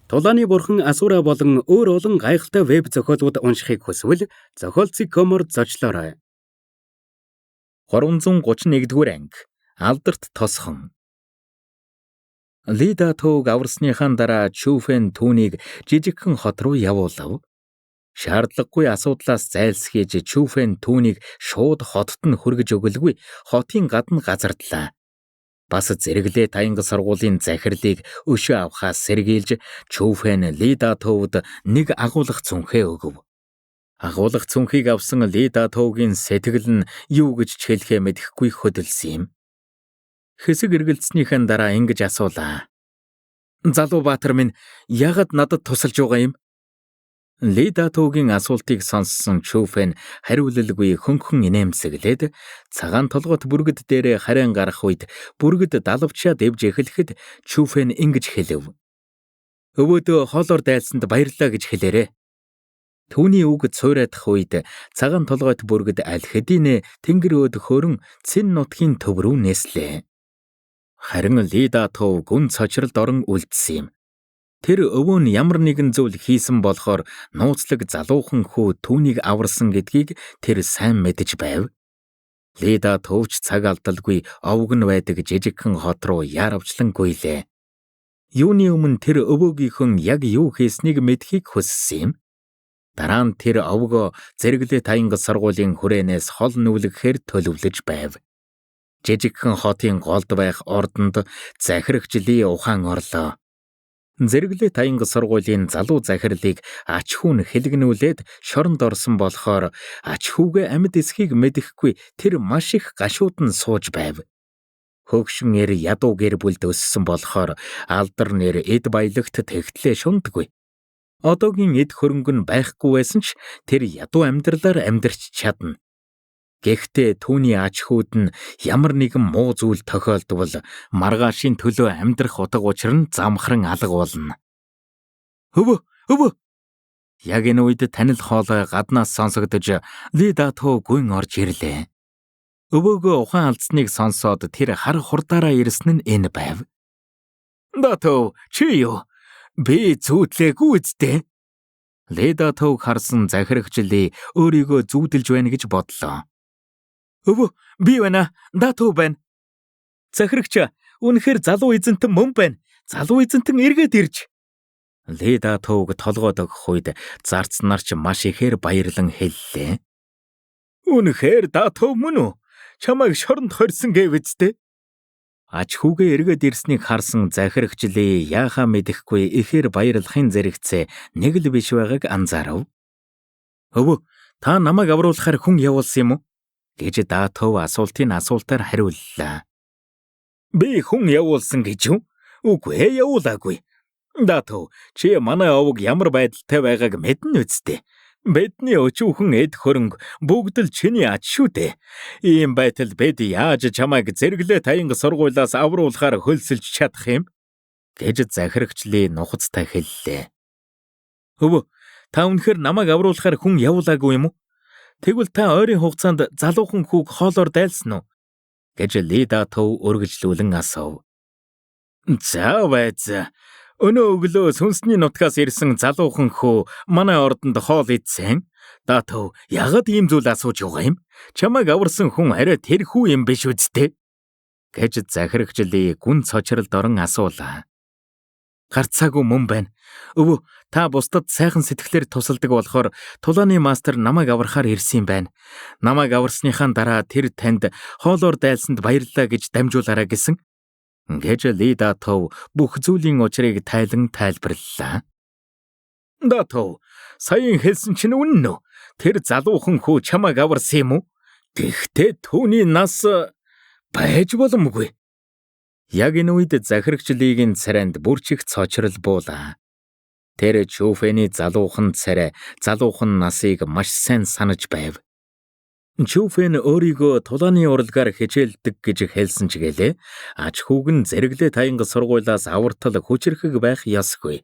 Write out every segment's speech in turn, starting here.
Тулааны бурхан Асура болон өөр олон гайхалтай веб зохиолууд уншихыг хүсвэл зохиолцыг комор зочлоорой. 331-р анги. Алдарт тосхон. Лида тууг аварсныхаа дараа Чүфэн түүнийг жижигхэн хот руу явуулав. Шаардлагагүй асуудлаас зайлсхийж Чүфэн түүнийг шууд хотод нь хүргэж өгөлгүй хотын гадна газардлаа. Бас зэрэглээ таянга сургуулийн захирлыг өшөө авахаас сэргийлж Чүфэн Лида туувд нэг агуулга цүнхээ өгөв. Агуулга цүнхийг авсан Лида туугийн сэтгэл нь юу гэж хэлэхээ мэдэхгүй хөдөлсөн юм. Хэсэг эргэлцснийхэн дараа ингэж асуулаа. Залуу баатар минь яагаад надад тусалж байгаа юм? Лида туугийн асуултыг сонссон Чүфэн хариулалгүй хөнхөн инээмсэглээд цагаан толгойт бүргэд дээрээ харин гарах үед бүргэд далавчаа дэвж эхлэхэд Чүфэн ингэж хэлэв. Өвөөдөө хоолоор дайлсанд баярлалаа гэж хэлээрэй. Түүний үг цуйраадах үед цагаан толгойт бүргэд аль хэдийн тэнгэр өөд хөрөн цэн нутгийн төв рүү нээслээ. Харин Лида туу гүн цочролд орон үлдсэн юм. Тэр өвөө нь ямар нэгэн зүйл хийсэн болохоор нууцлаг залуухан хүү түүнийг аварсан гэдгийг тэр сайн мэдэж байв. Лида туувч цаг алдалгүй овг нь байдаг жижигхэн хот руу яарвчлан гуйлээ. Юуны өмнө тэр өвөөгийнхэн яг юу хийснийг мэдхийг хүссэн юм. Дараа нь тэр овгоо зэрэглээ таянга сургуулийн хүрээнээс хол нүлгэхээр төлөвлөж байв. Жижигхэн хотын голд байх ордонд захирагч Ли ухаан орлоо. Зэрэглээ таянга сургуулийн залуу захирлыг ач хүү нь хэлгнүүлээд шоронд орсон болохоор ач хүүгээ амьд эсхийг мэдэхгүй тэр маш их гашуудан сууж байв. Хөгшин эр ядуу гэр бүлд өссөн болохоор алдар нэр эд баялагт тэгтлээ шундаггүй. Одоогийн эд хөрөнгө нь байхгүй байсан ч тэр ядуу амьдралаар амьдарч чадна. Гэхдээ түүний ач хүүд нь ямар нэгэн муу зүйл тохиолдвол маргаашийн төлөө амьдрах утга учир нь замхран алга болно. Өвөө! Яг энэ үед танил хоолой гаднаас сонсогдож Лида туу гүйн орж ирлээ. Өвөөгөө ухаан алдсныг сонсоод тэр хар хурдаараа ирсэн нь энэ байв. Датуу чи юу? Би зүүдлээгүй үсттэй. Лида тууг харсан захирагч Ли өөрийгөө зүүдэлж байна гэж бодлоо. Өвөө, би байна. Датуу байна. Захирагч, үнэхээр залуу эзэнтэн мөн байна. Залуу эзэнтэн эргээд ирж. Лида тууг толгойд өгөх үед зарц нар ч маш ихээр баярлан хэллээ. Үнэхээр Датуу мөн үү? Чамайг шоронд хорьсон гэвэцтэй. Ач хүүгээ эргээд ирснийг харсан захирагч Ли яахаа мэдэхгүй ихээр баярлахын зэрэгцээ нэг л биш байгааг анзаарав. Өвөө, та намайг авруулахаар хүн явуулсан юм уу? Гэж Датуу асуултаар хариуллаа. Би хүн явуулсан гэж юу? Үгүй ээ, явуулаагүй. Датуу, чи манай овог ямар байдалтай байгааг мэднэ үсттэй. Бидний өчүүхэн эд хөрөнгө бүгд л чиний ач шүү дээ. Ийм байтал бид яаж чамайг зэрэглээ таянга сургуулиас авруулахаар хөлсөлж чадах юм? Гэж захирагч Ли нухацтай хэллээ. Өвөө, та үнэхээр намайг авруулахаар хүн явуулаагүй юм уу? Тэгвэл та ойрын хугацаанд залуухан хүүг хоолоор дайлсан уу? Гэж Лида туу өргөжлүүлэн асуув. За байз. Өнөө өглөө сүнсний нутгаас ирсэн залуухан хүү манай ордонд хоол идсэн. Датуу яагаад ийм зүйл асууж байгаа юм? Чамайг аварсан хүн арай тэр хүү юм биш үсттэй? Гэж захирагч Ли гүн цочролд орон асуулаа. Гарцаагүй мөн байна. Өвөө, та бусдад сайхан сэтгэлээр тусалдаг болохоор тулааны мастер намайг аврахаар ирсэн юм байна. Намайг аварсныхаа дараа тэр танд хоолоор дайлсанд баярлалаа гэж дамжуулаарай гэсэн. Гэж Лида туу бүх зүйлийн учрыг тайлан тайлбарллаа. Датуу, саяхан хэлсэн чинь үнэн үү? Тэр залуухан хүү чамайг аварсан юм уу? Гэхдээ түүний нас байж боломгүй. Яг энэ үед захирагч Лигийн царайнд бүрчих цочрол буулаа. Тэр Чүфэний залуухан насыг маш сайн санаж байв. Чүфэн өөрийгөө тулааны урлагаар хичээлдэг гэж хэлсэн ч гэлээ ач хүүг нь зэрэглээ таянга сургуулиас авартал хүчрэхэг байх ёсгүй.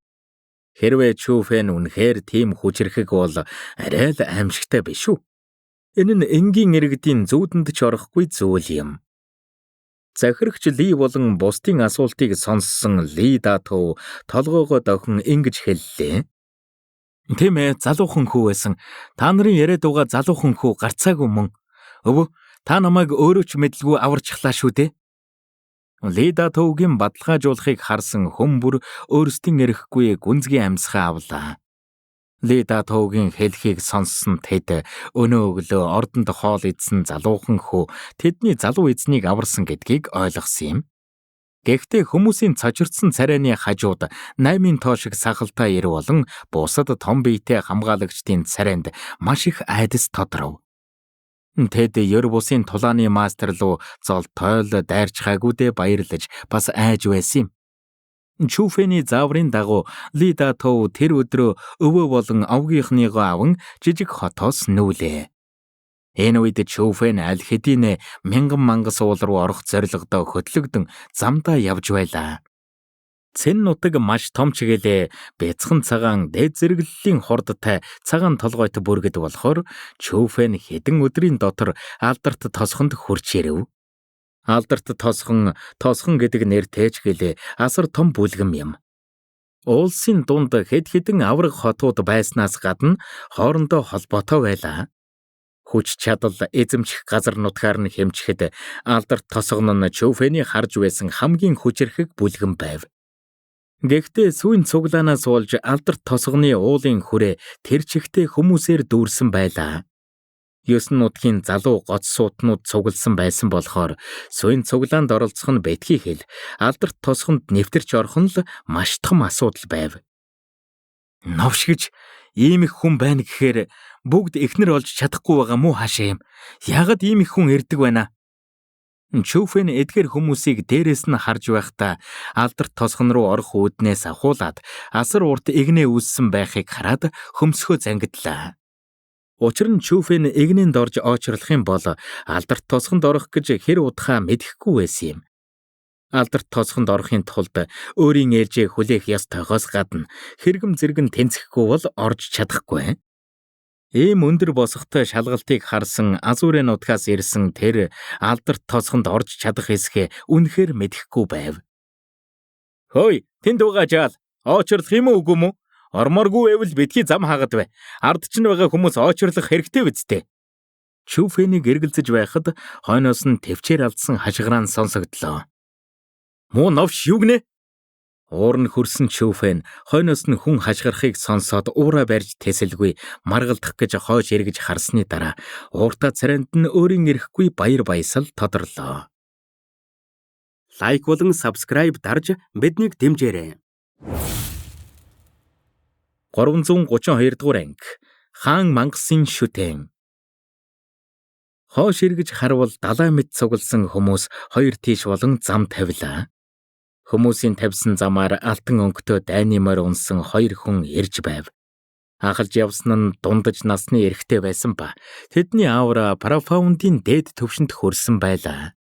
Хэрвээ Чүфэн үнэхээр тийм хүчрэхэг бол арай л аимшигтай биш үү? Энэ нь энгийн иргэдийн зүүдэнд ч орохгүй зүйл юм. Захирагч Ли болон бусдын асуултыг сонссон Ли Датов толгоогоо дохин ингэж хэллээ. Тийм ээ, залуухан хүү байсан. Та нарын яриад байгаа залуухан хүү гарцаагүй мөн. Өвөө, та намайг өөрөө ч мэдлгүй аварчихлаа шүү дээ. Ли Датовгийн баталгаажуулахыг харсан хүмүүр өөрсдийн эрэхгүй гүнзгий амьсгаа авлаа. Ли Датовгийн хэлхийг сонссон тэд өнөө өглөө ордонд хоол идсэн залуухан хүү тэдний залуу эзнийг аварсан гэдгийг ойлгосон юм. Гэхдээ хүмүүсийн цочирдсан царайны хажууд 8 тоо шиг сахалтай ир болон бусад том биетэй хамгаалагчдын царайнд маш их айдас тодров. Тэд ёр бусын тулааны мастер руу золтойл дайрч хаагүүдээ баярлаж бас айж байсан юм. Чүфэний зааврын дагуу Ли Датов тэр өдрөө өвөө болон овгийнхныгоо аван жижиг хотоос нүүлээ. Энэ үед Чүфэн аль хэдийн 1000 мангас уул руу орох зорилгодоо хөтлөгдөн замдаа явж байлаа. Цэн нутаг маш том чиглэлээ бяцхан цагаан дээд зэрэглэлийн хурдтай цагаан толгойт бүргэд болохоор Чүфэн хэдэн өдрийн дотор алдарт тосхонд хурж ирэв. Алдарт тосхон гэдэг нэртэй чиглэлээ асар том бүлгэм юм. Улсын дунд хэд хэдэн авраг хотууд байснаас гадна хоорондоо холбоотой байлаа. Хүч чадал эзэмших газар нутгаар нь хэмжихэд алдарт тосгон нь Чүфэний харж байсан хамгийн хүчирхэг бүлгэн байв. Гэхдээ сүүн цуглаанаас болж алдарт тосгоны уулын хүрээ тэр чигтээ хүмүүсээр дүүрсэн байлаа. 9 нутгийн залуу гоц суутнууд цугласан байсан болохоор сүүн цуглаанд оролцох нь бэтгий хэл алдарт тосгонд нэвтэрч орох нь л маш том асуудал байв. Новшгиж ийм их хүн байна гэхээр бүгд эхнэр олж чадахгүй байгаа мó хаашаа юм. Яагаад ийм их хүн ирдэг байна? Чүфэн эдгээр хүмүүсийг дээрээс нь харж байхдаа алдарт тосгон руу орох үүднээс ахуулаад асар урт игнээ үүссэн байхыг хараад хөмсгөө зангидлаа. Учир нь Чүфэн игнэнд орж очрлох юм бол алдарт тосгонд орох гэж хэр удахаа мэдэхгүй байсан юм. Алдарт тосгонд орохын тулд өөрийн ээлжээ хүлээх ёс тохиос гадна хэрэгм зэрэг нь тэнцэхгүй бол орж чадахгүй. Ийм өндөр босготой шалгалтыг харсан Азурын нутгаас ирсэн тэр алдарт тосгонд орж чадах эсхэ үнэхээр мэдэхгүй байв. Хөөе, тэнд байгаа жаал, очрлох юм уу үгүй мүү? Ормооргүй байвал битгий зам хаагад бай. Ард чинь байгаа хүмүүс очрлох хэрэгтэй биз дээ. Чүфэнийг эргэлзэж байхад хойноос нь төвчээр алдсан хашгираа сонсогдлоо. Муу новш юу гинэ? Уур нь хөрсөн Чүфэн хойноос нь хүн хашгирахыг сонсоод уураа барьж тэсэлгүй маргалдах гэж хойш эргэж харсны дараа ууртаа царайнд нь өөрийн эрэхгүй баяр баясал тодорлоо. Лайк болон subscribe дарж биднийг дэмжээрэй. 332 дугаар анги Хаан мангасын шүтэн. Хойш эргэж харвал далай мэд цугласан хүмүүс хоёр тийш болон зам тавилаа. Хүмүүсийн тавьсан замаар алтан өнгөтэй дайны морь унсан хоёр хүн ирж байв. Ахалж явсан нь дундаж насны эрэгтэй байсан ба тэдний аавра Парафаундын дээд төвшөнд хүрсэн байлаа.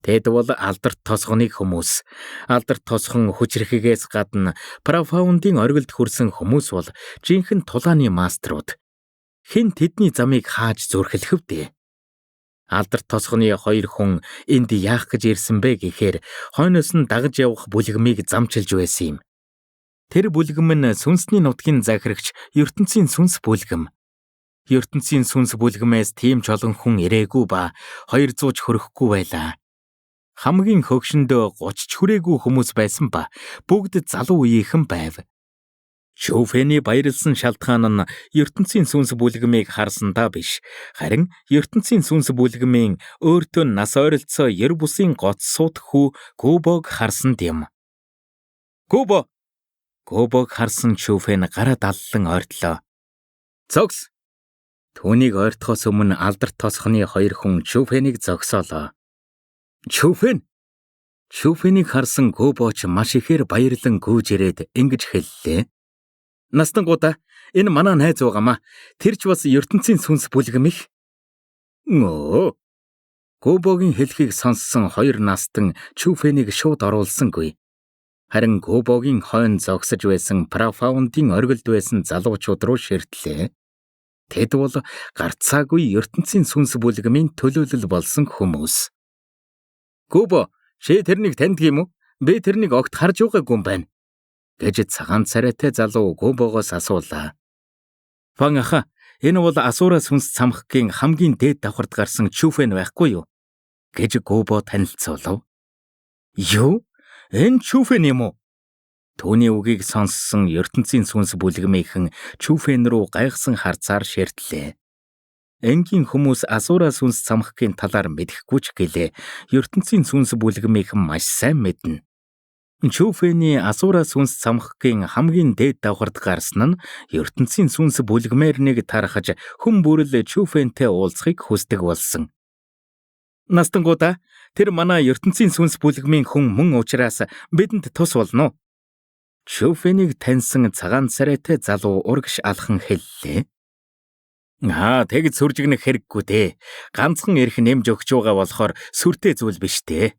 Тэд бол алдарт тосгоны хүмүүс. Алдарт тосгон хүчрэхгээс гадна Парафаундын оргилд хүрсэн хүмүүс бол жинхэнэ тулааны мастерууд. Хэн тэдний замыг хааж зүрхэлэх вдэ? Алдарт тосгоны хоёр хүн энд яах гэж ирсэн бэ гэхээр хойноос нь дагаж явах бүлгэмийг замчилж байсан юм. Тэр бүлгэм нь сүнсний нутгийн захирагч ертөнцийн сүнс бүлгэм. ертөнцийн сүнс бүлгэмээс тийм ч олон хүн ирээгүй ба 200 ч хүрэхгүй байлаа. Хамгийн хөгшөндөө 30 ч хүрээгүй хүмүүс байсан ба бүгд залуу үеийнхэн байв. Чүфэний баярлсан шалтгаан нь ертөнцийн сүнс бүлгэмийг харсандаа биш, харин ертөнцийн сүнс бүлгэмийн өөртөө нас ойролцоо ер бусын гоц суут хүү Гүбог харсанд юм. Гүбог харсан Чүфэн гараа даллан ойртлоо. Зогс! Түүнийг ойртохоос өмнө алдарт тосхны хоёр хүн Чүфэнийг зогсоолоо. Чүфэнийг харсан Гүбоч маш ихээр баярлан гүйж ирээд ингэж хэллээ. Настангуудаа энэ манай найз байгаамаа. Тэр ч бас ертөнцийн сүнс бүлгэм их. Гүбогийн хэлхийг сонссон хоёр настан Чүфэнийг шууд оруулсангүй. Харин Гүбогийн хойно зогсож байсан Парафаундын оргилд байсан залуучууд руу ширтлээ. Тэд бол гарцаагүй ертөнцийн сүнс бүлгэмийн төлөөлөл болсон хүмүүс. Гүбо, чи тэрнийг таньдаг юм уу? Би тэрнийг огт харж байгаагүй юм байна. Гэж цагаан царайтай залуу Гүбогоос асуулаа. Фан аха, энэ бол Асуураас хүнс цамхгийн хамгийн дээд давхарт гарсан Чүфэн байхгүй юу? Гэж Гүбо танилцуулав. Юу? Энэ Чүфэн юм уу? Түүний үгийг сонссон ертөнцийн сүнс бүлгэмийнхэн Чүфэн рүү гайхсан харцаар ширтлээ. Энгийн хүмүүс Асуураас хүнс цамхгийн талаар мэдэхгүй ч гэлээ ертөнцийн сүнс бүлгэмийнхэн маш сайн мэднэ. Чүфэний Асуураас хүнс цамхгийн хамгийн дээд давхарт гарсан нь ертөнцийн сүнс бүлгмээр нэг тархаж хүн бүрэл Чүфэнтэй уулзахыг хүсдэг болсон. Настангуудаа тэр манай ертөнцийн сүнс бүлгмийн хүн мөн учраас бидэнд тус болно. Чүфэнийг таньсан цагаан царайтай залуу урагш алхан хэллээ. Тэгэд сүржигнэх хэрэггүй дээ. Ганцхан эрх нэмж өгч байгаа болохоор сүртэй зүйл биш дээ.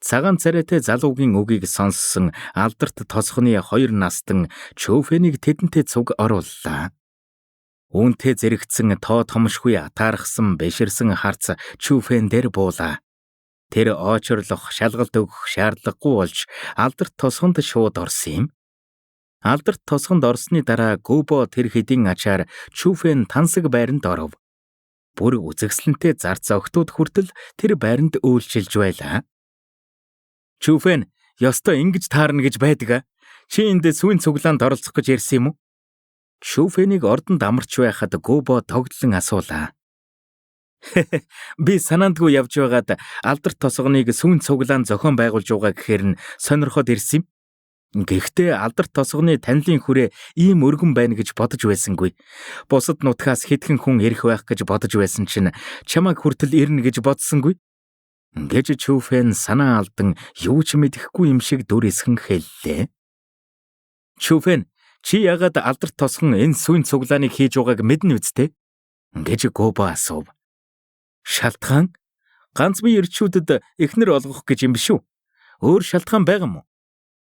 Цагаан царайтай залуугийн үгийг сонссон алдарт тосхны хоёр настан Чүфэнийг тэдэнтэй цуг орууллаа. Үүнтэй зэрэгцэн тоо томшгүй атаархсан бэширсэн харц Чүфэн дээр буулаа. Тэр очрлох, шалгалт өгөх шаардлагагүй болж алдарт тосхонд шууд орсон юм. Алдарт тосхонд орсны дараа Гүбо тэр хэдийн ачаар Чүфэн тансаг байранд оров. Бүр үзэгсэлэнтэй зарц огтуд хүртэл тэр байранд үйлчилж байлаа. Чүфэн, ёстой ингэж таарна гэж байдаг. Чи энд сүүн цуглаанд оролцох гэж ирсэн юм уу? Чүфэнийг ордонд амарч байхад Гүбо тогтлон асуулаа. Би санаандгүй явж байгаад алдарт тосгоныг сүүн цуглаанд зохион байгуулж байгаа гэхээр нь сонирхоод ирсэн юм. Гэхдээ алдарт тосгоны танилын хүрээ ийм өргөн байна гэж бодож байсангүй. Бусад нутгаас хэдхэн хүн ирэх байх гэж бодож байсан чинь чамайг хүртэл ирнэ гэж бодсонгүй. Гэж Чүфэн санаа алдан юу ч мэдэхгүй юм шиг дүр эсхэн хэллээ. Чүфэн, чи яагаад алдарт тосгон энэ сүүн цуглааныг хийж байгааг мэднэ үсттэй? Гэж Гүбо асуув. Шалтгаан? Ганц бие ирчүүдэд эхнэр олгох гэж юм биш үү? Өөр шалтгаан байгаа мó?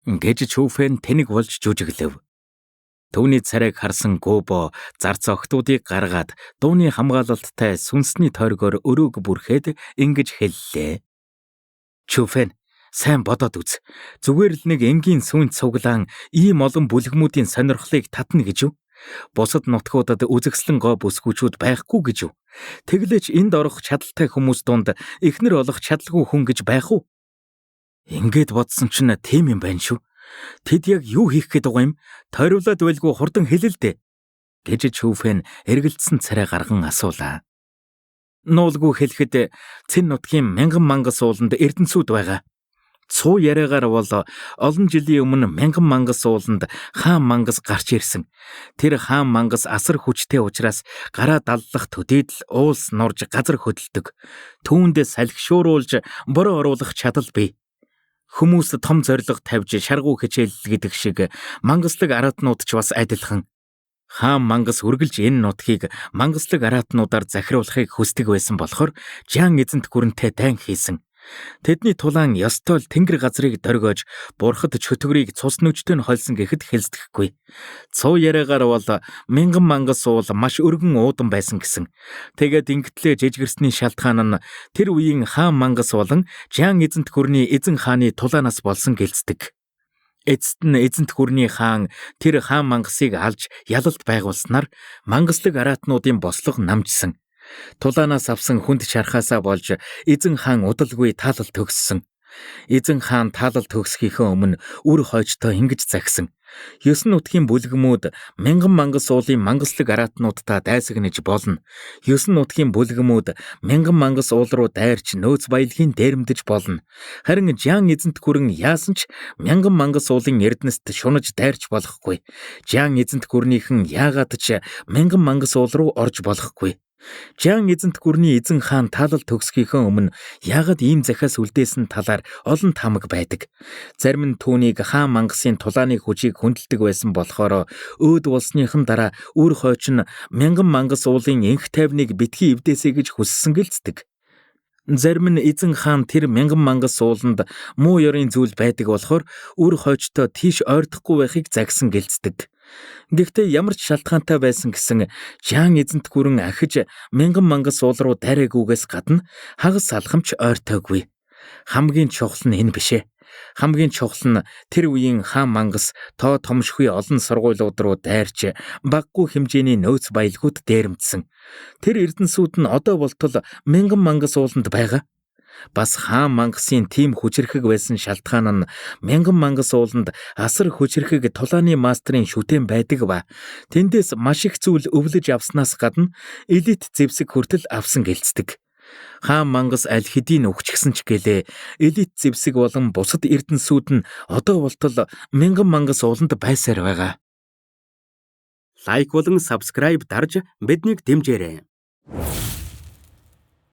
Гэж Чүфэн тэнэг болж жүжиглэв. Түүний царайг харсан Гүбо зарц огтуудыг гаргаад дууны хамгаалалттай сүнсний тойргоор өрөөг бүрхээд ингэж хэллээ. Чүфэн, сайн бодоод үз. Зүгээр л нэг энгийн сүүн цуглаан ийм олон бүлгэмүүдийн сонирхлыг татна гэж юу? Бусад нутгуудад үзэгслэн гоо бүсгүүчүүд байхгүй гэж юу? Тэглээч энд орох чадaltaй хүмүүс донд эхнэр олох чадалгүй хүн гэж байх уу? Ингээд бодсон чинь тийм юм байна шүү. Тэд яг юу хийх гээд байгаа юм? Тойруулаад байлгүй хурдан хэлэл дээ. Гэж Чүфэн эргэлдсэн царай гарган асуулаа. Нуулгүй хэлэхэд Цэн нутгийн мянган мангас ууланд эрдэнэсүүд байгаа. Цуу яриагаар бол олон жилийн өмнө мянган мангас ууланд хаан мангас гарч ирсэн. Тэр хаан мангас асар хүчтэй учраас гараа даллах төдийдл уулс нурж газар хөдөлдөг. Түүндээ салхишууруулж бороо оруулах чадал бий. Хүмүүс том зориг тавьж шаргуу хичээл гэдэг шиг мангаслаг араатнууд ч бас адилхан. Хаан мангас үргэлж энэ нутгийг мангаслаг араатнуудаар захируулахыг хүсдэг байсан болохоор Жан эзэнт гүрэнтэй дайн хийсэн. Тэдний тулаан ёстой л тэнгэр газрыг дөргиож бурхад чөтгөрийг цус нүжтэй нь хольсон гэхэд хэлцдэхгүй. Цуу яриагаар бол мянган мангас уул маш өргөн уудан байсан гэсэн. Тэгээд ингэтлээ жижигэрсний шалтгаан нь тэр үеийн хаан мангас болон Жан эзэнт гүрний эзэн хааны тулаанаас болсон гэлцдэг. Эцэст нь эзэнт гүрний хаан тэр хаан мангасыг алж ялалт байгуулснаар мангаслаг араатнуудын бослого намжсан. Тулаанаас авсан хүнд шархаасаа болж эзэн хаан удалгүй таалал төгссөн. Эзэн хаан таалал төгсөхийнхөө өмнө үр хойчтой ингэж загсан. 9 нутгийн бүлгэмүүд мянган мангас уулын мангаслаг араатнуудтай дайсагнаж болно. 9 нутгийн бүлгэмүүд мянган мангас уул руу дайрч нөөц баялагын дээрэмдэж болно. Харин Жан эзэнт гүрэн яасан ч мянган мангас уулын эрдэнэст шунаж дайрч болохгүй. Жан эзэнт гүрнийхэн яагаад ч мянган мангас уул руу орж болохгүй. Жан эзэнт гүрний эзэн хаан таалал төгсөхийнхөө өмнө яагаад ийм захиас үлдээсэн талаар олон тамга байдаг. Зарим нь түүнийг хаан мангасын тулааны хүчийг хүндэлдэг байсан болохоор өөд болсныхан дараа үр хойч нь мянган мангас уулын энх тайвныг битгий эвдээсэй гэж хүссэн гэлцдэг. Зарим нь эзэн хаан тэр мянган мангас ууланд муу ёрын зүйл байдаг болохоор үр хойчтой тийш ойртохгүй байхыг загсан гэлцдэг. Гэхдээ ямар ч шалтгаантай байсан гэсэн Жан эзэнт гүрэн ахиж мянган мангас уул руу дайраагүйгээс гадна хагас алхамч ойртоогүй. Хамгийн чухал нь энэ бишээ. Хамгийн чухал нь тэр үеийн хаан мангас тоо томшгүй олон сургуулиуд руу дайрч баггүй хэмжээний нөөц баялагууд дээрэмдсэн. Тэр эрдэнсүүд нь одоо болтол мянган мангас ууланд байгаа. Бас хаан мангасын тийм хүчрэхэг байсан шалтгаан нь мянган мангас ууланд асар хүчрэхэг тулааны мастрын шүтэн байдаг ба тэндээс маш их зүйл өвлөж авснаас гадна элит зэвсэг хүртэл авсан гэлцдэг. Хаан мангас аль хэдийн өгчихсэн ч гэлээ элит зэвсэг болон бусад эрдэнсүүд нь одоо болтол мянган мангас ууланд байсаар байгаа. Лайк болон subscribe дарж биднийг дэмжээрэй.